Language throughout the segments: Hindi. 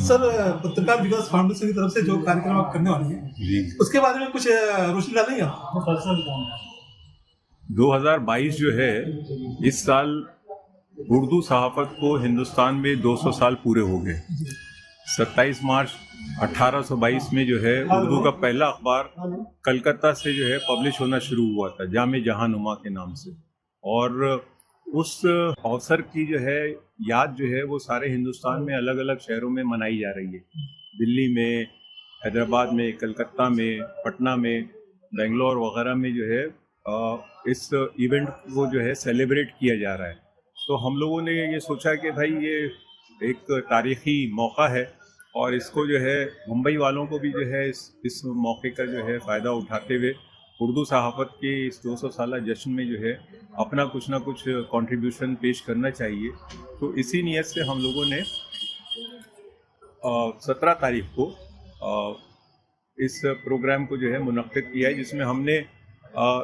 सर, पत्रकार विकास फाउंडेशन की तरफ से जो कार्यक्रम आप करने वाले हैं जी, उसके बारे में कुछ रोशनी डालेंगे आप? 2022 जो है, इस साल उर्दू सहाफ़त को हिंदुस्तान में 200 साल पूरे हो गए। 27 मार्च 1822 में जो है उर्दू का पहला अखबार कलकत्ता से जो है पब्लिश होना शुरू हुआ था, जामे जहानुमा के नाम से। और उस अवसर की जो है याद जो है वो सारे हिंदुस्तान में अलग अलग शहरों में मनाई जा रही है। दिल्ली में, हैदराबाद में, कलकत्ता में, पटना में, बेंगलोर वगैरह में जो है इस इवेंट को जो है सेलिब्रेट किया जा रहा है। तो हम लोगों ने ये सोचा कि भाई ये एक तारीखी मौका है और इसको जो है मुंबई वालों को भी जो है इस मौके का जो है फ़ायदा उठाते हुए उर्दू सहाफ़त के इस 200 साला जश्न में जो है अपना कुछ ना कुछ कंट्रीब्यूशन पेश करना चाहिए। तो इसी नीयत से हम लोगों ने 17 तारीख को इस प्रोग्राम को जो है मुनक्किद किया है, जिसमें हमने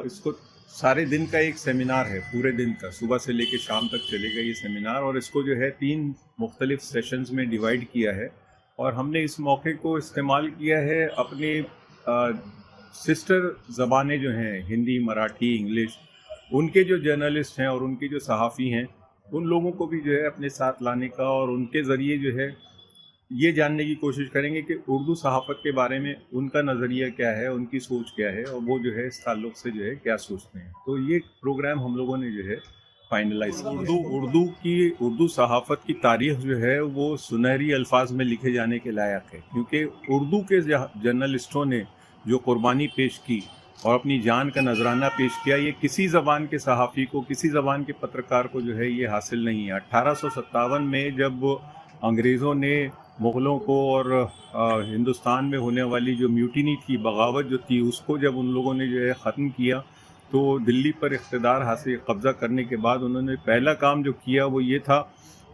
इसको सारे दिन का एक सेमिनार है, पूरे दिन का, सुबह से लेकर शाम तक चलेगा ये सेमिनार। और इसको जो है 3 मुख्तलिफ सेशंस में डिवाइड किया है और हमने इस मौके को इस्तेमाल किया है अपने सिस्टर ज़बानें जो हैं, हिंदी, मराठी, इंग्लिश, उनके जो जर्नलिस्ट हैं और उनके जो सहाफ़ी हैं, उन लोगों को भी जो है अपने साथ लाने का और उनके ज़रिए जो है ये जानने की कोशिश करेंगे कि उर्दू सहाफ़त के बारे में उनका नज़रिया क्या है, उनकी सोच क्या है और वो जो है इस ताल्लुक़ से जो है क्या सोचते हैं। तो ये प्रोग्राम हम लोगों ने जो है फाइनलाइज किया। उर्दू सहाफ़त की तारीख़ जो है वो सुनहरी अल्फाज में लिखे जाने के लायक है, क्योंकि उर्दू के जर्नलिस्टों ने जो कुर्बानी पेश की और अपनी जान का नजराना पेश किया, ये किसी ज़बान के सहाफ़ी को, किसी ज़बान के पत्रकार को जो है ये हासिल नहीं है। 1857 में जब अंग्रेज़ों ने मुग़लों को और हिंदुस्तान में होने वाली जो म्यूटिनी थी, बगावत जो थी, उसको जब उन लोगों ने जो है ख़त्म किया, तो दिल्ली पर इक़्तिदार हासिल कब्ज़ा करने के बाद उन्होंने पहला काम जो किया वो ये था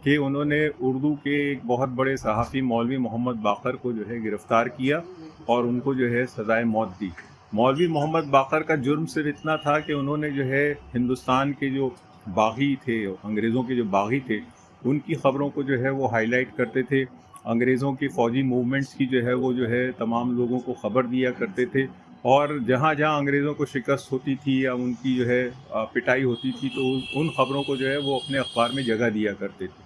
कि उन्होंने उर्दू के एक बहुत बड़े सहाफ़ी मौलवी मोहम्मद बाक़र को जो है गिरफ़्तार किया और उनको जो है सज़ाए मौत दी। मौलवी मोहम्मद बाक़र का जुर्म सिर्फ इतना था कि उन्होंने जो है हिंदुस्तान के जो बागी थे, अंग्रेज़ों के जो बागी थे, उनकी ख़बरों को जो है वो हाईलाइट करते थे। अंग्रेज़ों की फ़ौजी मूवमेंट्स की जो है वो जो है तमाम लोगों को ख़बर दिया करते थे और जहाँ जहाँ अंग्रेज़ों को शिकस्त होती थी या उनकी जो है पिटाई होती थी, तो उन ख़बरों को जो है वो अपने अखबार में जगह दिया करते थे।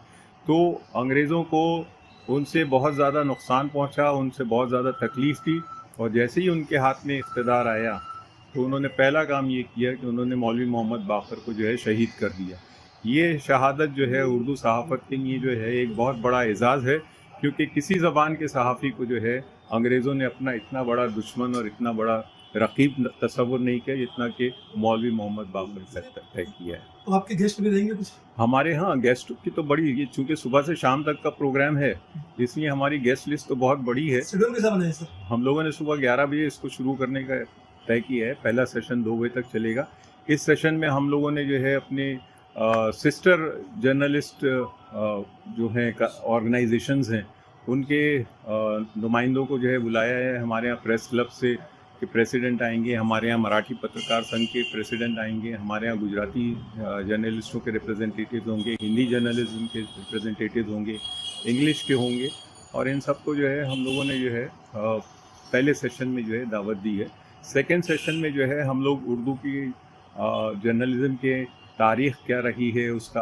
तो अंग्रेज़ों को उनसे बहुत ज़्यादा नुकसान पहुँचा, उनसे बहुत ज़्यादा तकलीफ़ थी और जैसे ही उनके हाथ में इक़्तिदार आया तो उन्होंने पहला काम ये किया कि उन्होंने मौलवी मोहम्मद बाक़र को जो है शहीद कर दिया। ये शहादत जो है उर्दू सहाफ़त के लिए जो है एक बहुत बड़ा एज़ाज़ है, क्योंकि किसी ज़बान के सहाफ़ी को जो है अंग्रेज़ों ने अपना इतना बड़ा दुश्मन और इतना बड़ा रक़ीब तसव्वुर नहीं किया जितना कि मौलवी मोहम्मद बाक़र तय किया है। तो आपके गेस्ट भी रहेंगे कुछ? हमारे यहाँ गेस्ट की तो बड़ी, ये चूँकि सुबह से शाम तक का प्रोग्राम है, इसलिए हमारी गेस्ट लिस्ट तो बहुत बड़ी है। शेड्यूल कैसा बना है सर? हम लोगों ने सुबह 11 बजे इसको शुरू करने का तय किया है। पहला सेशन 2 बजे तक चलेगा। इस सेशन में हम लोगों ने जो है अपने सिस्टर जर्नलिस्ट जो हैं ऑर्गेनाइजेशंस हैं, उनके नुमाइंदों को जो है बुलाया है। हमारे यहाँ प्रेस क्लब से के प्रेसिडेंट आएंगे, हमारे यहाँ मराठी पत्रकार संघ के प्रेसिडेंट आएंगे, हमारे यहाँ गुजराती जर्नलिस्टों के रिप्रेजेंटेटिव होंगे, हिंदी जर्नलिज्म के रिप्रेजेंटेटिव होंगे, इंग्लिश के होंगे और इन सबको जो है हम लोगों ने जो है पहले सेशन में जो है दावत दी है। सेकेंड सेशन में जो है हम लोग उर्दू की जर्नलिज्म के तारीख़ क्या रही है, उसका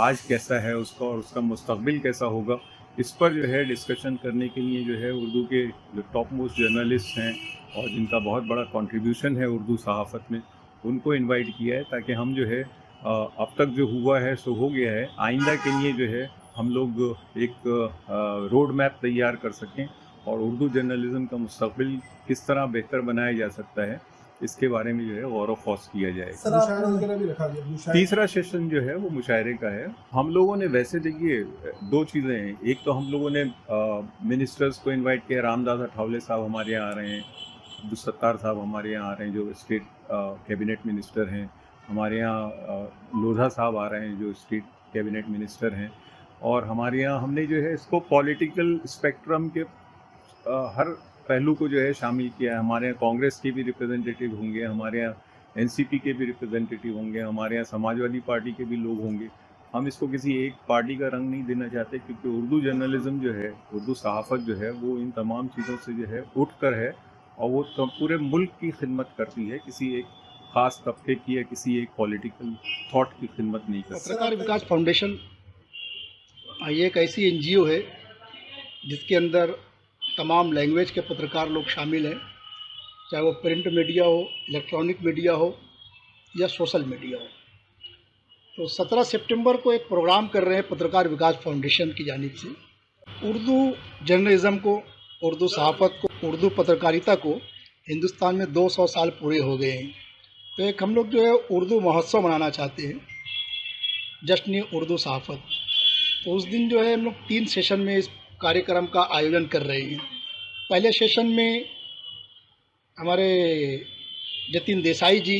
आज कैसा है उसका और उसका मुस्तक़बिल कैसा होगा, इस पर जो है डिस्कशन करने के लिए जो है उर्दू के जो टॉप मोस्ट जर्नलिस्ट हैं और जिनका बहुत बड़ा कंट्रीब्यूशन है उर्दू सहाफ़त में, उनको इनवाइट किया है ताकि हम जो है अब तक जो हुआ है सो हो गया है, आइंदा के लिए जो है हम लोग एक रोड मैप तैयार कर सकें और उर्दू जर्नलिज़म का मुस्तक़बिल किस तरह बेहतर बनाया जा सकता है, इसके बारे में जो है गौर व खौस किया जाएगा। तीसरा सेशन जो है वो मुशायरे का है। हम लोगों ने वैसे देखिए 2 चीज़ें हैं, एक तो हम लोगों ने मिनिस्टर्स को इनवाइट किया। रामदास अठावले साहब हमारे यहाँ आ रहे हैं, अब्दुल सत्तार साहब हमारे यहाँ आ रहे हैं जो स्टेट कैबिनेट मिनिस्टर हैं, हमारे यहाँ लोधा साहब आ रहे हैं जो स्टेट कैबिनेट मिनिस्टर हैं और हमारे यहाँ हमने जो है इसको पॉलिटिकल स्पेक्ट्रम के हर पहलू को जो है शामिल किया है। हमारे यहाँ कांग्रेस के भी रिप्रेजेंटेटिव होंगे, हमारे यहाँ एनसीपी के भी रिप्रेजेंटेटिव होंगे, हमारे यहाँ समाजवादी पार्टी के भी लोग होंगे, हम इसको किसी एक पार्टी का रंग नहीं देना चाहते, क्योंकि उर्दू जर्नलिज्म जो है, उर्दू सहाफ़त जो है, वो इन तमाम चीज़ों से जो है उठ कर है, और वो पूरे मुल्क की खिदमत करती है, किसी एक ख़ास तबके की या किसी एक पॉलिटिकल थॉट की खिदमत नहीं करती। पत्रकार विकास फाउंडेशन ये एक ऐसी एनजीओ है जिसके अंदर तमाम लैंग्वेज के पत्रकार लोग शामिल हैं, चाहे वो प्रिंट मीडिया हो, इलेक्ट्रॉनिक मीडिया हो या सोशल मीडिया हो। तो 17 सितंबर को एक प्रोग्राम कर रहे हैं पत्रकार विकास फाउंडेशन की जानिब से। उर्दू जर्नलिज़म को, उर्दू सहाफ़त को, उर्दू पत्रकारिता को हिंदुस्तान में 200 साल पूरे हो गए हैं। तो एक हम लोग जो है उर्दू महोत्सव मनाना चाहते हैं, जश्न उर्दू सहाफ़त। तो उस दिन जो है हम लोग 3 सेशन में इस कार्यक्रम का आयोजन कर रहे हैं। पहले सेशन में हमारे जतिन देसाई जी,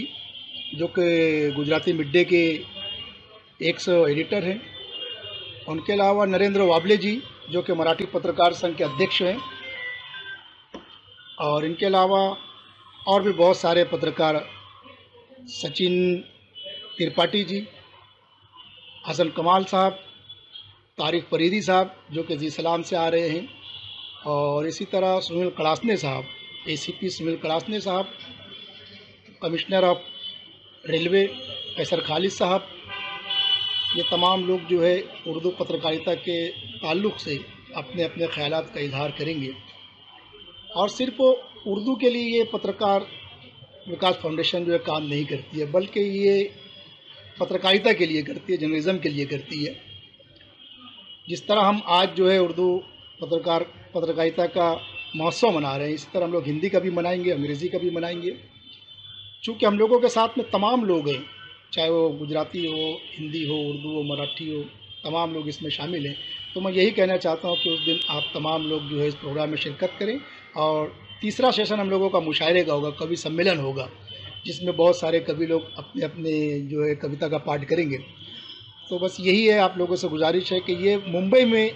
जो कि गुजराती मिड डे के एक्स एडिटर हैं, उनके अलावा नरेंद्र वाबले जी, जो कि मराठी पत्रकार संघ के अध्यक्ष हैं, और इनके अलावा और भी बहुत सारे पत्रकार, सचिन त्रिपाठी जी, हसन कमाल साहब, तारिक फरीदी साहब जो कि जी सलाम से आ रहे हैं, और इसी तरह सुनील कड़ासने साहब, एसीपी सुनील कड़ासने साहब, कमिश्नर ऑफ रेलवे कैसर खालिद साहब, ये तमाम लोग जो है उर्दू पत्रकारिता के ताल्लुक़ से अपने अपने ख़यालात का इजहार करेंगे। और सिर्फ उर्दू के लिए ये पत्रकार विकास फाउंडेशन जो है काम नहीं करती है, बल्कि ये पत्रकारिता के लिए करती है, जर्नलिज़म के लिए करती है। जिस तरह हम आज जो है उर्दू पत्रकारिता का महोत्सव मना रहे हैं, इसी तरह हम लोग हिंदी का भी मनाएंगे, अंग्रेज़ी का भी मनाएंगे। चूँकि हम लोगों के साथ में तमाम लोग हैं, चाहे वो गुजराती हो, हिंदी हो, उर्दू हो, मराठी हो, तमाम लोग इसमें शामिल हैं। तो मैं यही कहना चाहता हूँ कि उस दिन आप तमाम लोग जो है इस प्रोग्राम में शिरकत करें। और तीसरा सेशन हम लोगों का मुशायरे का होगा, कवि सम्मेलन होगा, जिसमें बहुत सारे कवि लोग अपने अपने जो है कविता का पाठ करेंगे। तो बस यही है, आप लोगों से गुजारिश है कि ये मुंबई में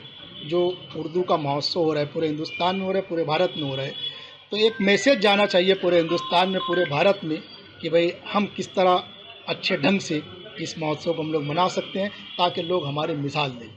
जो उर्दू का महोत्सव हो रहा है, पूरे हिंदुस्तान में हो रहा है, पूरे भारत में हो रहा है, तो एक मैसेज जाना चाहिए पूरे हिंदुस्तान में, पूरे भारत में, कि भाई हम किस तरह अच्छे ढंग से इस महोत्सव को हम लोग मना सकते हैं, ताकि लोग हमारे मिसाल दें।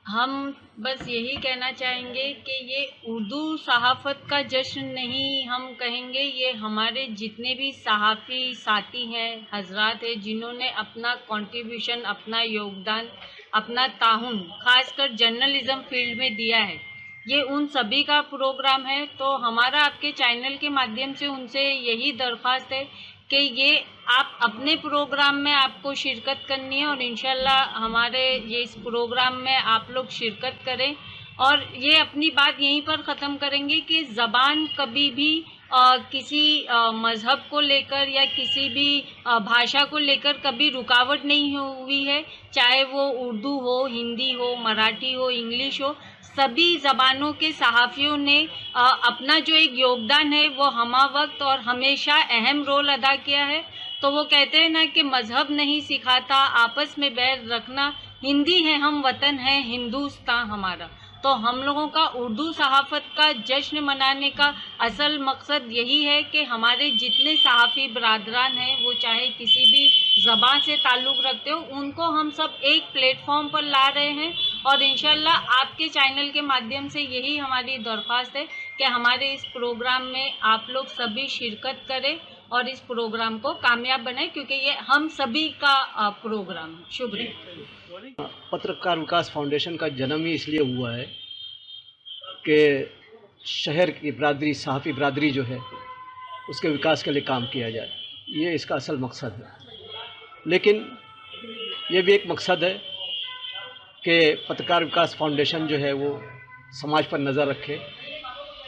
हम बस यही कहना चाहेंगे कि ये उर्दू सहाफ़त का जश्न नहीं हम कहेंगे, ये हमारे जितने भी सहाफ़ी साथी हैं, हजरात हैं, जिन्होंने अपना कंट्रीब्यूशन, अपना योगदान, अपना ताउन खासकर जर्नलिज़्म फील्ड में दिया है, ये उन सभी का प्रोग्राम है। तो हमारा आपके चैनल के माध्यम से उनसे यही दरख्वास्त है कि ये आप अपने प्रोग्राम में आपको शिरकत करनी है, और इंशाल्लाह हमारे ये इस प्रोग्राम में आप लोग शिरकत करें। और ये अपनी बात यहीं पर ख़त्म करेंगे कि ज़बान कभी भी किसी मज़हब को लेकर या किसी भी भाषा को लेकर कभी रुकावट नहीं हुई है, चाहे वो उर्दू हो, हिंदी हो, मराठी हो, इंग्लिश हो। सभी ज़बानों के सहाफ़ियों ने अपना जो एक योगदान है वो हमा वक्त और हमेशा अहम रोल अदा किया है। तो वो कहते हैं ना कि मज़हब नहीं सिखाता आपस में बैर रखना, हिंदी है हम वतन है हिंदुस्तान हमारा। तो हम लोगों का उर्दू सहाफ़त का जश्न मनाने का असल मकसद यही है कि हमारे जितने सहाफ़ी बरादरान हैं, वो चाहे किसी भी ज़बान से ताल्लुक़ रखते हो, उनको हम सब एक प्लेटफॉर्म पर ला रहे हैं। और इंशाल्लाह आपके चैनल के माध्यम से यही हमारी दरख्वास्त है कि हमारे इस प्रोग्राम में आप लोग सभी शिरकत करें और इस प्रोग्राम को कामयाब बनाएं, क्योंकि ये हम सभी का प्रोग्राम है। शुक्रिया। पत्रकार विकास फाउंडेशन का जन्म ही इसलिए हुआ है कि शहर की बिरादरी, सहाफ़ी बिरादरी जो है, उसके विकास के लिए काम किया जाए, ये इसका असल मकसद है। लेकिन ये भी एक मकसद है कि पत्रकार विकास फाउंडेशन जो है वो समाज पर नज़र रखे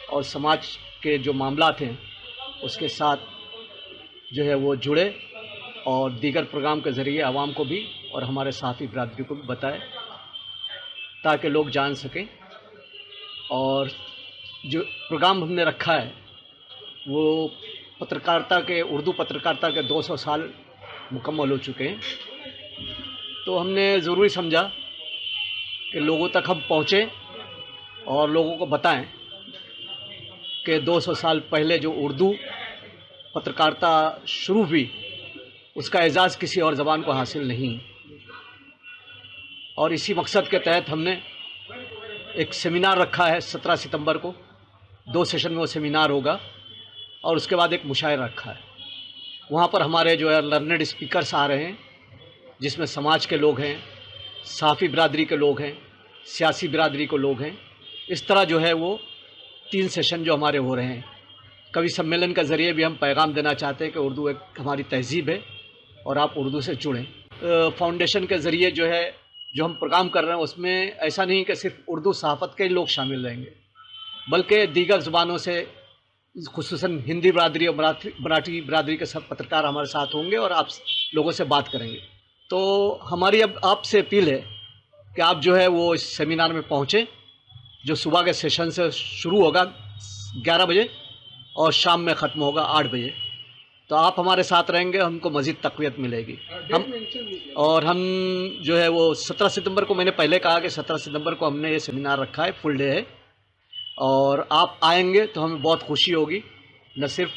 और समाज के जो मामलात हैं उसके साथ जो है वो जुड़े, और दीगर प्रोग्राम के ज़रिए आवाम को भी और हमारे सहाफ़ी बिरादरी को भी बताए, ताकि लोग जान सकें। और जो प्रोग्राम हमने रखा है वो पत्रकारिता के, उर्दू पत्रकारिता के 200 साल मुकम्मल हो चुके हैं। तो हमने ज़रूरी समझा कि लोगों तक हम पहुँचें और लोगों को बताएं कि 200 साल पहले जो उर्दू पत्रकारिता शुरू हुई, उसका एजाज़ किसी और ज़बान को हासिल नहीं। और इसी मकसद के तहत हमने एक सेमिनार रखा है 17 सितंबर को। 2 सेशन में वो सेमिनार होगा और उसके बाद एक मुशायरा रखा है। वहाँ पर हमारे जो है लर्नेड स्पीकर्स आ रहे हैं, जिसमें समाज के लोग हैं, साफ़ी बिरादरी के लोग हैं, सियासी बिरादरी के लोग हैं। इस तरह जो है वो 3 सेशन जो हमारे हो रहे हैं। कवि सम्मेलन के ज़रिए भी हम पैगाम देना चाहते हैं कि उर्दू एक हमारी तहज़ीब है और आप उर्दू से जुड़ें। फाउंडेशन के ज़रिए जो है जो हम प्रोग्राम कर रहे हैं उसमें ऐसा नहीं कि सिर्फ उर्दू सहाफ़त के लोग शामिल रहेंगे, बल्कि दीगर ज़ुबानों से खुसूसन हिंदी बिरादरी और मराठी बिरादरी के सब पत्रकार हमारे साथ होंगे और आप लोगों से बात करेंगे। तो हमारी अब आपसे अपील है कि आप जो है वो इस सेमिनार में पहुँचें, जो सुबह के सेशन से शुरू होगा 11 बजे और शाम में ख़त्म होगा 8 बजे। तो आप हमारे साथ रहेंगे, हमको मज़ीद तक़वियत मिलेगी। हम जो है वो 17 सितंबर को, मैंने पहले कहा कि 17 सितंबर को हमने ये सेमिनार रखा है, फुल डे है, और आप आएंगे तो हमें बहुत खुशी होगी। न सिर्फ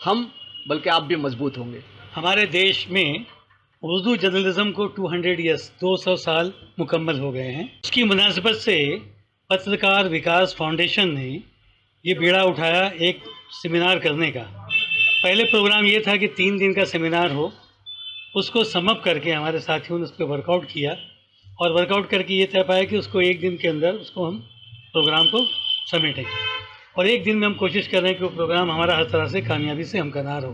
हम बल्कि आप भी मजबूत होंगे। हमारे देश में उर्दू जर्नलिज्म को 200 ईयर्स 200 साल मुकम्मल हो गए हैं। उसकी मुनासिबत से पत्रकार विकास फाउंडेशन ने ये बीड़ा उठाया एक सेमिनार करने का। पहले प्रोग्राम ये था कि 3 दिन का सेमिनार हो, उसको समअप करके हमारे साथियों ने उस पर वर्कआउट किया और वर्कआउट करके ये तय पाया कि उसको 1 दिन के अंदर उसको हम प्रोग्राम को समेटें और 1 दिन में हम कोशिश कर रहे हैं कि वो प्रोग्राम हमारा हर तरह से कामयाबी से हमकनार हो।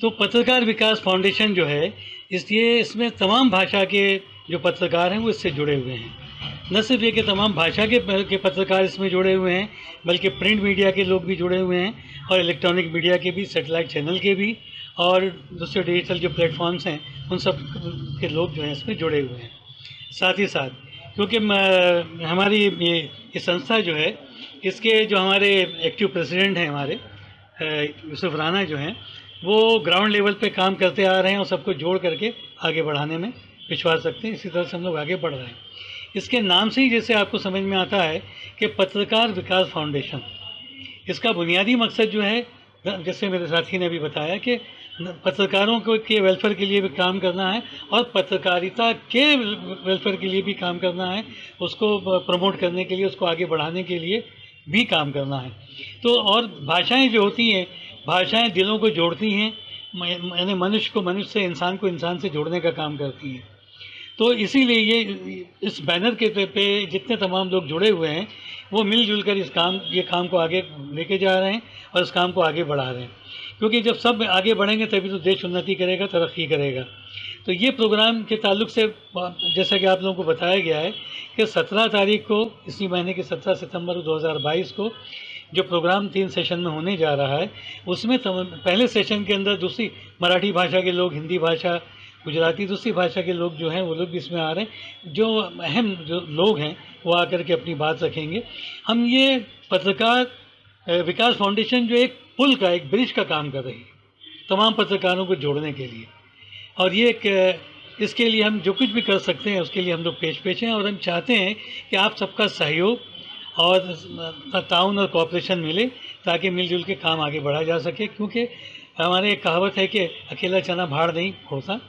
तो पत्रकार विकास फाउंडेशन जो है, इसलिए इसमें तमाम भाषा के जो पत्रकार हैं वो इससे जुड़े हुए हैं। न सिर्फ ये कि तमाम भाषा के पत्रकार इसमें जुड़े हुए हैं, बल्कि प्रिंट मीडिया के लोग भी जुड़े हुए हैं और इलेक्ट्रॉनिक मीडिया के भी, सैटेलाइट चैनल के भी और दूसरे डिजिटल जो प्लेटफॉर्म्स हैं उन सब के लोग जो हैं इसमें जुड़े हुए हैं। साथ ही साथ क्योंकि हमारी ये संस्था जो है, इसके जो हमारे एक्टिव प्रेसिडेंट हैं हमारे यूसुफ राना जो हैं, वो ग्राउंड लेवल पे काम करते आ रहे हैं और सबको जोड़ करके आगे बढ़ाने में विश्वास रखते हैं। इसी तरह से हम लोग आगे बढ़ रहे हैं। इसके नाम से ही जैसे आपको समझ में आता है कि पत्रकार विकास फाउंडेशन, इसका बुनियादी मकसद जो है, जैसे मेरे साथी ने अभी बताया कि पत्रकारों को के वेलफेयर के लिए भी काम करना है और पत्रकारिता के वेलफेयर के लिए भी काम करना है, उसको प्रमोट करने के लिए, उसको आगे बढ़ाने के लिए भी काम करना है। तो और भाषाएं जो होती हैं, भाषाएं दिलों को जोड़ती हैं, यानी मनुष्य को मनुष्य से, इंसान को इंसान से जोड़ने का काम करती हैं। तो इसीलिए ये इस बैनर के पे जितने तमाम लोग जुड़े हुए हैं वो मिलजुल कर ये काम को आगे लेके जा रहे हैं और इस काम को आगे बढ़ा रहे हैं, क्योंकि जब सब आगे बढ़ेंगे तभी तो देश उन्नति करेगा, तरक्की करेगा। तो ये प्रोग्राम के ताल्लुक से जैसा कि आप लोगों को बताया गया है कि 17 तारीख को, इसी महीने के 17 सितंबर 2022 को जो प्रोग्राम 3 सेशन में होने जा रहा है, उसमें पहले सेशन के अंदर दूसरी मराठी भाषा के लोग, हिंदी भाषा, गुजराती, दूसरी भाषा के लोग जो हैं वो लोग भी इसमें आ रहे हैं। जो अहम जो लोग हैं वो आकर के अपनी बात रखेंगे। हम ये पत्रकार विकास फाउंडेशन जो एक पुल का, एक ब्रिज का काम कर रही है तमाम पत्रकारों को जोड़ने के लिए, और ये इसके लिए हम जो कुछ भी कर सकते हैं उसके लिए हम लोग पेश हैं। और हम चाहते हैं कि आप सबका सहयोग और ताउन और कोऑपरेशन मिले ताकि मिलजुल के काम आगे बढ़ाया जा सके, क्योंकि हमारे एक कहावत है कि अकेला चना भाड़ नहीं फोड़ता,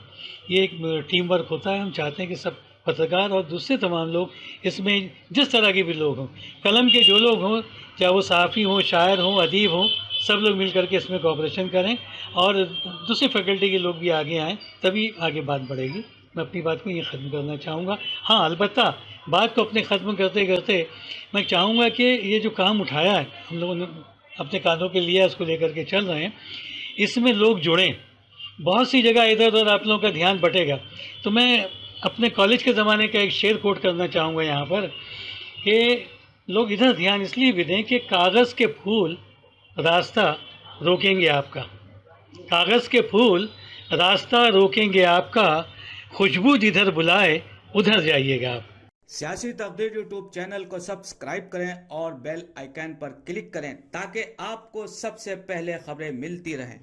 ये एक टीम वर्क होता है। हम चाहते हैं कि सब पत्रकार और दूसरे तमाम लोग इसमें, जिस तरह के भी लोग हों, कलम के जो लोग हों, चाहे वो सहाफ़ी हों, शायर हों, अदीब हों, सब लोग मिल करके इसमें कोऑपरेशन करें और दूसरी फैकल्टी के लोग भी आगे आएँ, तभी आगे बात बढ़ेगी। मैं अपनी बात को ये ख़त्म करना चाहूँगा। हाँ, अलबत्ता बात को अपने ख़त्म करते करते मैं चाहूँगा कि ये जो काम उठाया है हम लोगों ने अपने कांधों पे लिया, उसको लेकर के चल रहे हैं, इसमें लोग जुड़ें। बहुत सी जगह इधर उधर आप लोगों का ध्यान बटेगा, तो मैं अपने कॉलेज के ज़माने का एक शेर कोट करना चाहूँगा यहाँ पर कि लोग इधर ध्यान इसलिए भी दें कि कागज़ के फूल रास्ता रोकेंगे आपका, कागज़ के फूल रास्ता रोकेंगे आपका, खुशबू जिधर बुलाए उधर जाइएगा आप। सियासी तकदीर यूट्यूब चैनल को सब्सक्राइब करें और बेल आइकन पर क्लिक करें ताकि आपको सबसे पहले खबरें मिलती रहें।